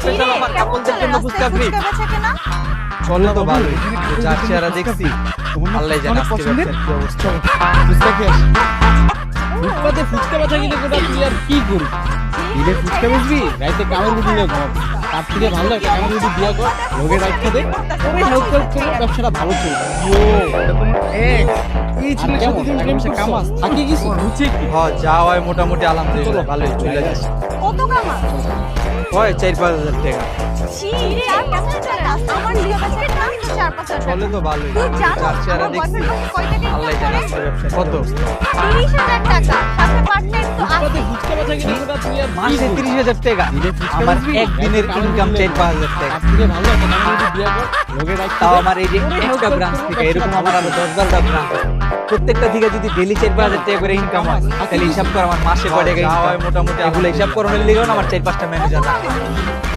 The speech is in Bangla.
স্পেশাল অফার কাপলদের জন্য ফুচকা ফ্রি। চলে তো ভালো, যার চেহারা দেখছি আল্লাহ জানে আজকে ব্যবসার কি অবস্থা। ফুচকা খেয়ে আসি। ফুটপাতে ফুচকা বেচা কিনে কোটা তুই আর কি করি? দিলে ফুচকা বেচবি, রাইতে কামের রুটি নিয়ে ঘুমাবি। তার থেকে ভালো একটা কামের রুটি বিয়া কর, লোকের রাখতে দে, ওরে হেল্প করলে ব্যবসাটা ভালো চলবে। এই ছিল কেমন কামাস থাকি কিছু বুঝছি কি? হ্যাঁ যা হয় মোটামুটি আলহামদুলিল্লাহ ভালোই চলে যাচ্ছে। কত কামা? হয় 4-5 হাজার টাকা। ছি, 4-5 টাকা। আমার লিপস্টিকের দাম তো 4-5 টাকা। চলে তো ভালোই, তুই জানো যার চেহারা আমার দেখছি boyfriend কয় টাকা আল্লাহ ইনকাম জানে করে? আজকে ব্যবসার কত। 30,000 টাকা। সাথে পার্ট টাইম তো ফুটপাতে আছে। ফুচকা বেচা কিনে কোটা তুই আর মাসে 30,000 টাকা। দিলে ফুচকা আমার বেচবি, একদিনের রাইতে কামের ইনকাম রুটি নিয়ে 4-5 হাজার টাকা। তার থেকে ভালো একটা কামের রুটি বিয়া কর, লোকের রাখতে তাও দে, আমার এই যে ওরে help একটা করলে ব্রাঞ্চ থেকে ব্যবসাটা এরকম আমার আরো ভালো 10-12টা ব্রাঞ্চ। প্রত্যেকটা থেকে যদি ডেলি 4-5 হাজার টাকা করে ইনকাম হয় তাহলে হিসাব কর আমার মাসে কয় টাকা ইনকাম হয়। মোটামুটি এগুলো হিসাব করানোর লিগেও আমার 4-5টা ম্যানেজার রাখে।